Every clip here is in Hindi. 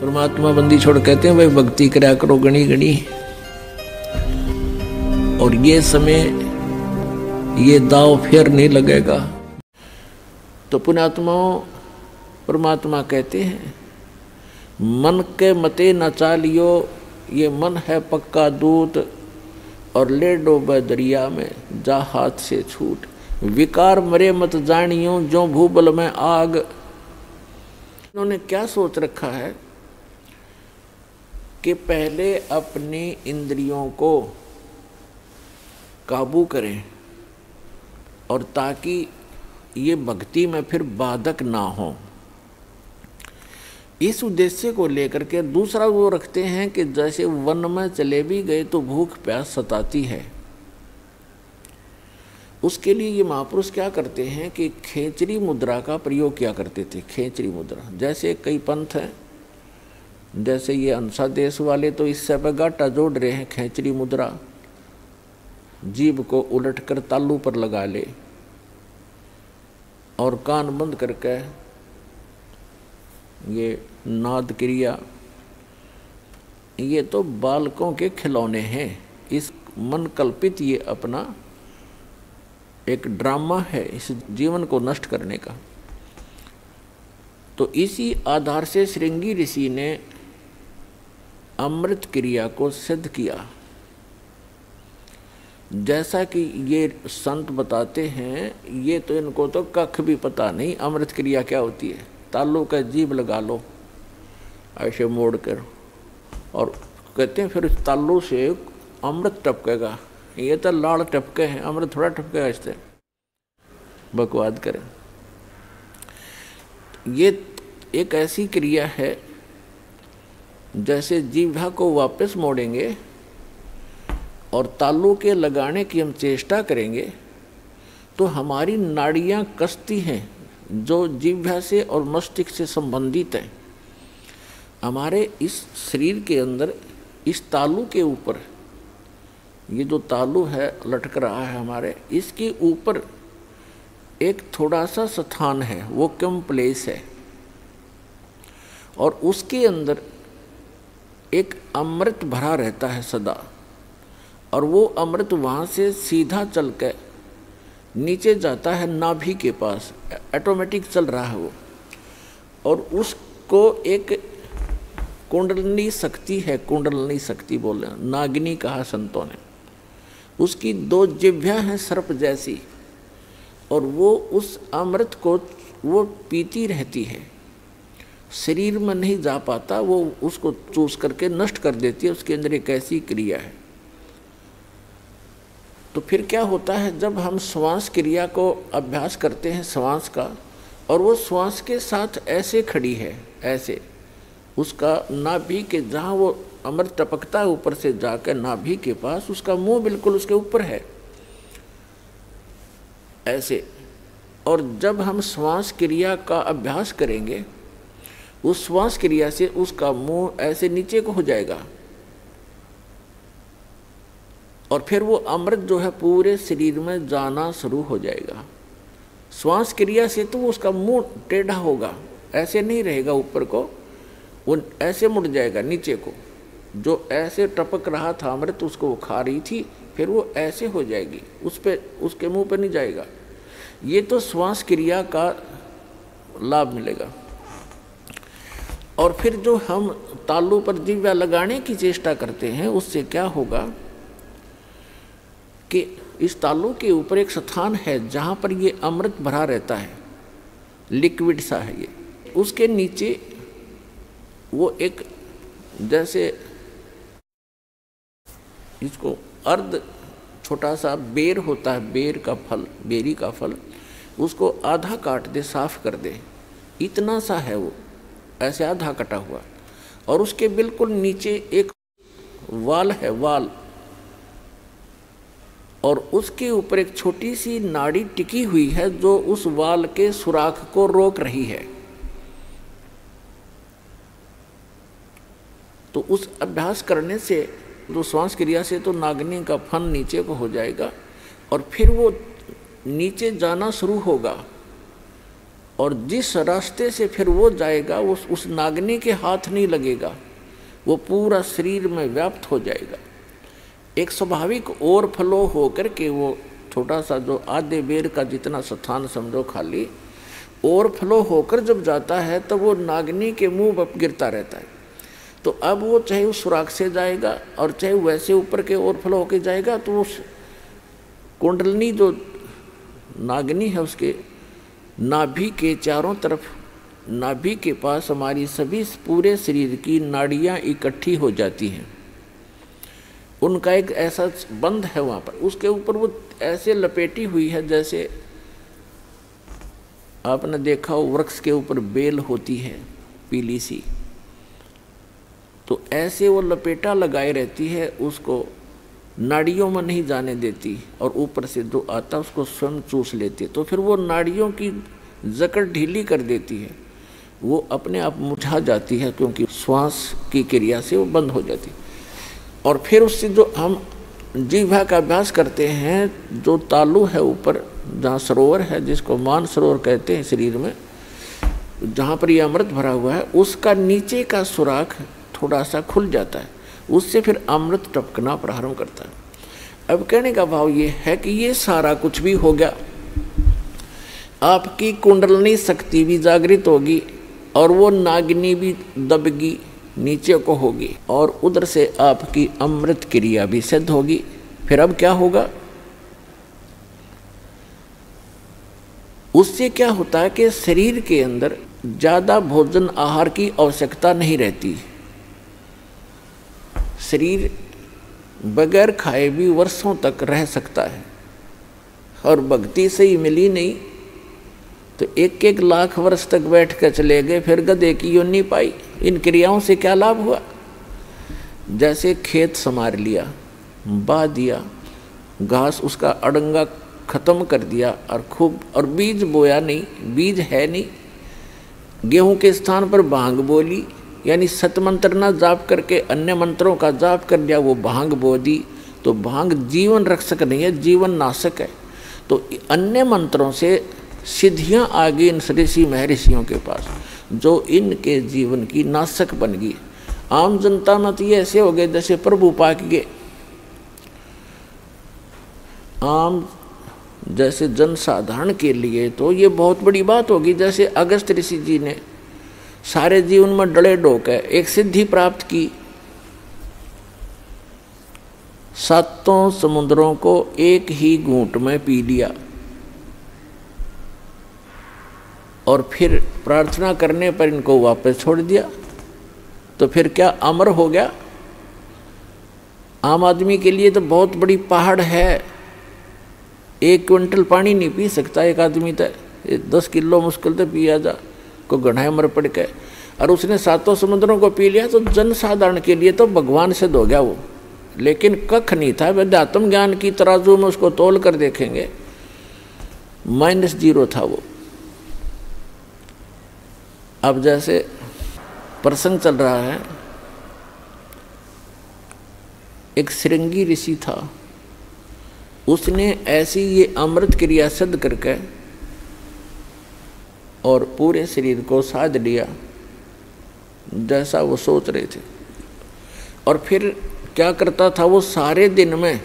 परमात्मा बंदी छोड़ कहते हैं भाई भक्ति करा करो गणी गणी। और ये समय ये दाव फिर नहीं लगेगा। तो पुण्यात्माओं परमात्मा कहते हैं मन के मते न चालियो, ये मन है पक्का दूत, और ले डोबे दरिया में जा हाथ से छूट। विकार मरे मत जानियो, जो भूबल में आग। इन्होंने क्या सोच रखा है कि पहले अपनी इंद्रियों को काबू करें, और ताकि ये भक्ति में फिर बाधक ना हो। इस उद्देश्य को लेकर के दूसरा वो रखते हैं कि जैसे वन में चले भी गए तो भूख प्यास सताती है। उसके लिए ये महापुरुष क्या करते हैं कि खेचरी मुद्रा का प्रयोग किया करते थे। खेचरी मुद्रा, जैसे कई पंथ हैं, जैसे ये अंसा देश वाले तो इससे पे गाटा जोड़ रहे हैं। खेचरी मुद्रा, जीभ को उलट कर तालू पर लगा ले और कान बंद करके ये नाद क्रिया, ये तो बालकों के खिलौने हैं। इस मन कल्पित ये अपना एक ड्रामा है इस जीवन को नष्ट करने का। तो इसी आधार से श्रृंगी ऋषि ने अमृत क्रिया को सिद्ध किया। जैसा कि ये संत बताते हैं, ये तो इनको तो कख भी पता नहीं अमृत क्रिया क्या होती है। तालू का जीभ लगा लो ऐसे मोड़ कर, और कहते हैं फिर तालू से अमृत टपकेगा। ये तो लाड़ टपके हैं, अमृत थोड़ा टपकेगा इससे। बकवाद करें। ये एक ऐसी क्रिया है जैसे जीभा को वापस मोड़ेंगे और तालू के लगाने की हम चेष्टा करेंगे तो हमारी नाड़ियां कसती हैं जो जीभा से और मस्तिष्क से संबंधित हैं। हमारे इस शरीर के अंदर इस तालू के ऊपर, ये जो तालू है लटक रहा है हमारे, इसके ऊपर एक थोड़ा सा स्थान है, वो कम प्लेस है, और उसके अंदर एक अमृत भरा रहता है सदा। और वो अमृत वहाँ से सीधा चल के नीचे जाता है नाभि के पास, ऑटोमेटिक चल रहा है वो। और उसको एक कुंडलनी शक्ति है, कुंडलनी शक्ति बोले, नागिनी कहा संतों ने। उसकी दो जिह्वा हैं सर्प जैसी, और वो उस अमृत को वो पीती रहती है। शरीर में नहीं जा पाता, वो उसको चूस करके नष्ट कर देती है। उसके अंदर एक ऐसी क्रिया है। तो फिर क्या होता है, जब हम श्वास क्रिया को अभ्यास करते हैं श्वास का, और वो श्वास के साथ ऐसे खड़ी है, ऐसे उसका नाभि के जहाँ वो अमृत टपकता है ऊपर से जाकर नाभि के पास, उसका मुंह बिल्कुल उसके ऊपर है ऐसे। और जब हम श्वास क्रिया का अभ्यास करेंगे, उस श्वास क्रिया से उसका मुंह ऐसे नीचे को हो जाएगा, और फिर वो अमृत जो है पूरे शरीर में जाना शुरू हो जाएगा। श्वास क्रिया से तो उसका मुंह टेढ़ा होगा, ऐसे नहीं रहेगा ऊपर को, वो ऐसे मुड़ जाएगा नीचे को। जो ऐसे टपक रहा था अमृत, उसको वो खा रही थी, फिर वो ऐसे हो जाएगी, उस पे उसके मुंह पे नहीं जाएगा। ये तो श्वास क्रिया का लाभ मिलेगा। और फिर जो हम तालू पर जिह्वा लगाने की चेष्टा करते हैं, उससे क्या होगा कि इस तालू के ऊपर एक स्थान है जहाँ पर ये अमृत भरा रहता है, लिक्विड सा है ये। उसके नीचे वो एक जैसे इसको अर्ध छोटा सा बेर होता है, बेर का फल, बेरी का फल, उसको आधा काट दे, साफ कर दे, इतना सा है वो, ऐसे आधा कटा हुआ। और उसके बिल्कुल नीचे एक वाल है, वाल, और उसके ऊपर एक छोटी सी नाड़ी टिकी हुई है जो उस वाल के सुराख को रोक रही है। तो उस अभ्यास करने से, जो श्वास क्रिया से, तो नागिनी का फन नीचे को हो जाएगा, और फिर वो नीचे जाना शुरू होगा। और जिस रास्ते से फिर वो जाएगा वो उस नागनी के हाथ नहीं लगेगा, वो पूरा शरीर में व्याप्त हो जाएगा। एक स्वाभाविक ओवरफ्लो होकर के वो छोटा सा जो आधे बेर का जितना स्थान समझो खाली ओवरफ्लो होकर जब जाता है तो वो नागनी के मुंह पर गिरता रहता है। तो अब वो चाहे उस सुराख से जाएगा और चाहे वैसे ऊपर के ओवरफ्लो होकर जाएगा तो उस कुंडलनी जो नागनी है उसके नाभि के चारों तरफ, नाभि के पास हमारी सभी पूरे शरीर की नाड़ियाँ इकट्ठी हो जाती हैं। उनका एक ऐसा बंध है वहाँ पर, उसके ऊपर वो ऐसे लपेटी हुई है जैसे आपने देखा हो वृक्ष के ऊपर बेल होती है पीली सी, तो ऐसे वो लपेटा लगाए रहती है, उसको नाड़ियों में नहीं जाने देती और ऊपर से जो आता उसको स्वयं चूस लेती है। तो फिर वो नाड़ियों की जकड़ ढीली कर देती है, वो अपने आप मुरझा जाती है क्योंकि श्वास की क्रिया से वो बंद हो जाती है। और फिर उससे जो हम जिह्वा का अभ्यास करते हैं, जो तालु है ऊपर जहाँ सरोवर है जिसको मान सरोवर कहते हैं शरीर में, जहाँ पर ये अमृत भरा हुआ है, उसका नीचे का सुराख थोड़ा सा खुल जाता है, उससे फिर अमृत टपकना प्रारंभ करता है। अब कहने का भाव ये है कि ये सारा कुछ भी हो गया, आपकी कुंडलनी शक्ति भी जागृत होगी और वो नागिनी भी दबगी नीचे को होगी और उधर से आपकी अमृत क्रिया भी सिद्ध होगी। फिर अब क्या होगा, उससे क्या होता है कि शरीर के अंदर ज़्यादा भोजन आहार की आवश्यकता नहीं रहती। शरीर बगैर खाए भी वर्षों तक रह सकता है और भक्ति से ही मिली नहीं तो 1-1 लाख वर्ष तक बैठ कर चले गए, फिर गधे की योनि पाई। इन क्रियाओं से क्या लाभ हुआ? जैसे खेत संवार लिया, बा दिया, घास उसका अड़ंगा खत्म कर दिया और खूब, और बीज बोया नहीं, बीज है नहीं, गेहूं के स्थान पर भांग बोली, यानी सतमंत्र ना जाप करके अन्य मंत्रों का जाप कर लिया, वो भांग बो दी। तो भांग जीवन रक्षक नहीं है, जीवन नाशक है। तो अन्य मंत्रों से सिद्धियां आ गई इन ऋषि महर्षियों के पास, जो इनके जीवन की नाशक बन गई। आम जनता में तो ये ऐसे हो गए जैसे प्रभु पाक गए। आम जैसे जनसाधारण के लिए तो ये बहुत बड़ी बात होगी। जैसे अगस्त ऋषि जी ने सारे जीवन में डले डोके एक सिद्धि प्राप्त की, 7 समुद्रों को एक ही घूंट में पी लिया और फिर प्रार्थना करने पर इनको वापस छोड़ दिया। तो फिर क्या अमर हो गया? आम आदमी के लिए तो बहुत बड़ी पहाड़ है, 1 क्विंटल पानी नहीं पी सकता एक आदमी, तो 10 किलो मुश्किल तो पिया जा को गढ़ाई मर पड़ के, और उसने 7 समुद्रों को पी लिया। तो जनसाधारण के लिए तो भगवान सिद्ध हो गया वो, लेकिन कख नहीं था। वेदात्म ज्ञान की तराजू में उसको तोल कर देखेंगे -0 था वो। अब जैसे प्रसंग चल रहा है, एक श्रृंगी ऋषि था, उसने ऐसी ये अमृत क्रिया सिद्ध करके और पूरे शरीर को साध लिया जैसा वो सोच रहे थे। और फिर क्या करता था वो, सारे दिन में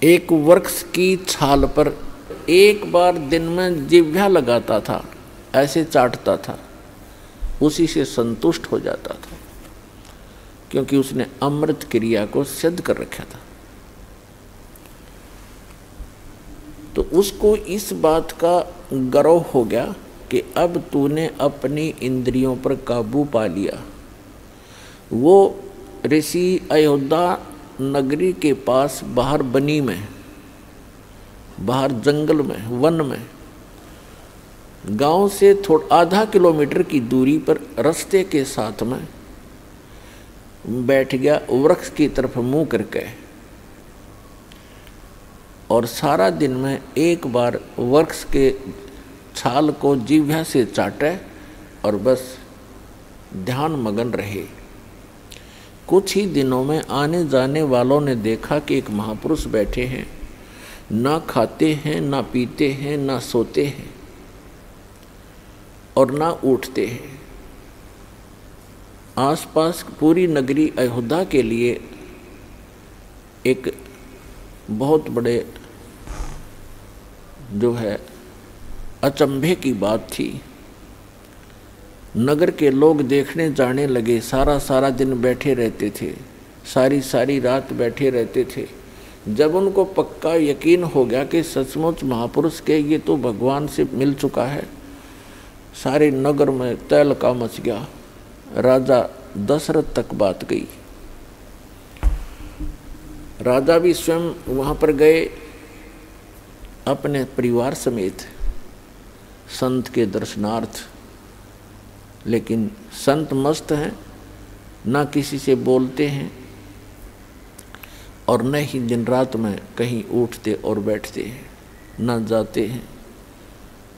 एक वृक्ष की छाल पर एक बार दिन में जिह्वा लगाता था, ऐसे चाटता था, उसी से संतुष्ट हो जाता था, क्योंकि उसने अमृत क्रिया को सिद्ध कर रखा था। तो उसको इस बात का गर्व हो गया कि अब तूने अपनी इंद्रियों पर काबू पा लिया। वो ऋषि अयोध्या नगरी के पास बाहर बनी में, बाहर जंगल में, वन में, गांव से आधा किलोमीटर की दूरी पर रास्ते के साथ में बैठ गया, वृक्ष की तरफ मुंह करके, और सारा दिन में एक बार वृक्ष के छाल को जिह्वा से चाटे और बस ध्यान मगन रहे। कुछ ही दिनों में आने जाने वालों ने देखा कि एक महापुरुष बैठे हैं, ना खाते हैं, ना पीते हैं, ना सोते हैं, और ना उठते हैं। आसपास पूरी नगरी अयोध्या के लिए एक बहुत बड़े जो है अचंभे की बात थी। नगर के लोग देखने जाने लगे, सारा दिन बैठे रहते थे, सारी रात बैठे रहते थे। जब उनको पक्का यकीन हो गया कि सचमुच महापुरुष के ये तो भगवान से मिल चुका है, सारे नगर में तहलका मच गया। राजा दशरथ तक बात गई। राजा भी स्वयं वहाँ पर गए अपने परिवार समेत संत के दर्शनार्थ, लेकिन संत मस्त हैं, ना किसी से बोलते हैं और न ही दिन रात में कहीं उठते और बैठते हैं, ना जाते हैं,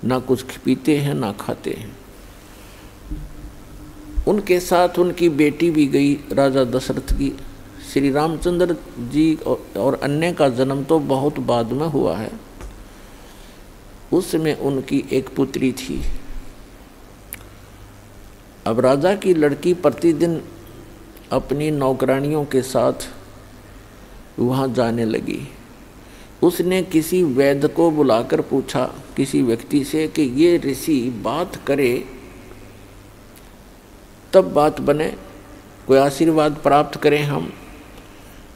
ना कुछ पीते हैं, ना खाते हैं। उनके साथ उनकी बेटी भी गई राजा दशरथ की। श्री रामचंद्र जी और अन्य का जन्म तो बहुत बाद में हुआ है। उसमें उनकी एक पुत्री थी। अब राजा की लड़की प्रतिदिन अपनी नौकरानियों के साथ वहाँ जाने लगी। उसने किसी वैद्य को बुलाकर पूछा किसी व्यक्ति से कि ये ऋषि बात करे तब बात बने, कोई आशीर्वाद प्राप्त करें हम।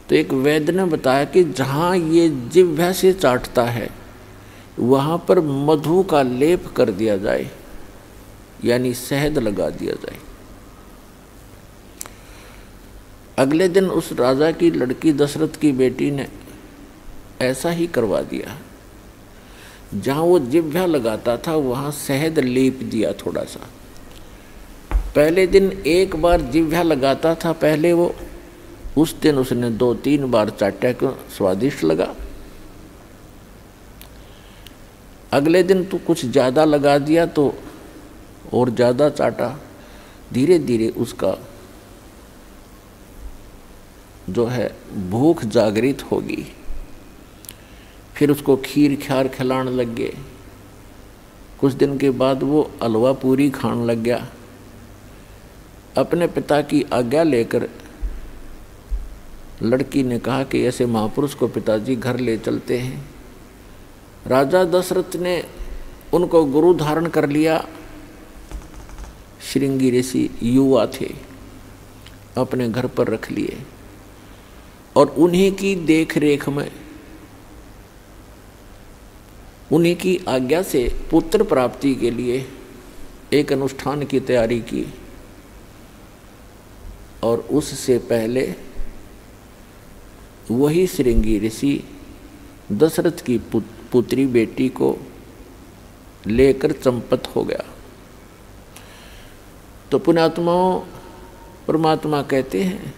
तो एक वैद्य ने बताया कि जहाँ ये जिह्वा से चाटता है वहाँ पर मधु का लेप कर दिया जाए, यानी शहद लगा दिया जाए। अगले दिन उस राजा की लड़की दशरथ की बेटी ने ऐसा ही करवा दिया। जहाँ वो जिह्वा लगाता था वहाँ शहद लेप दिया थोड़ा सा। पहले दिन एक बार जिह्वा लगाता था पहले वो, उस दिन उसने 2-3 बार चाटा क्यों स्वादिष्ट लगा। अगले दिन तो कुछ ज़्यादा लगा दिया तो और ज़्यादा चाटा। धीरे धीरे उसका जो है भूख जागृत होगी। फिर उसको खीर ख्यार खिलाने लग गए। कुछ दिन के बाद वो हलवा पूरी खाने लग गया। अपने पिता की आज्ञा लेकर लड़की ने कहा कि ऐसे महापुरुष को पिताजी घर ले चलते हैं। राजा दशरथ ने उनको गुरु धारण कर लिया। श्रृंगी ऋषि युवा थे, अपने घर पर रख लिए और उन्हीं की देख रेख में, उन्हीं की आज्ञा से पुत्र प्राप्ति के लिए एक अनुष्ठान की तैयारी की। और उससे पहले वही श्रृंगी ऋषि दशरथ की पुत्री बेटी को लेकर चंपत हो गया। तो पुण्यात्माओं, परमात्मा कहते हैं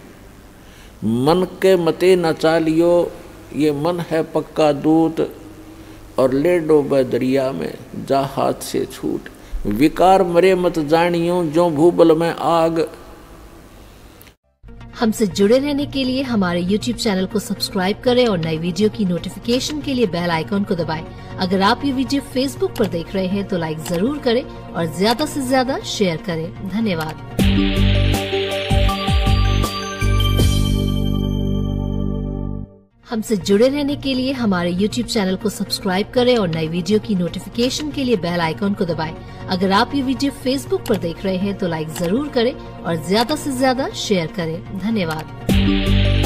मन के मते न चालियो, ये मन है पक्का दूत, और ले डोबे दरिया में जा हाथ से छूट। विकार मरे मत जानियो, जो भूबल में आग। हमसे जुड़े रहने के लिए हमारे YouTube चैनल को सब्सक्राइब करें और नई वीडियो की नोटिफिकेशन के लिए बेल आइकॉन को दबाएं। अगर आप ये वीडियो Facebook पर देख रहे हैं तो लाइक जरूर करें और ज्यादा से ज्यादा शेयर करें। धन्यवाद। हमसे जुड़े रहने के लिए हमारे YouTube चैनल को सब्सक्राइब करें और नई वीडियो की नोटिफिकेशन के लिए बेल आइकॉन को दबाएं। अगर आप ये वीडियो Facebook पर देख रहे हैं तो लाइक जरूर करें और ज्यादा से ज्यादा शेयर करें। धन्यवाद।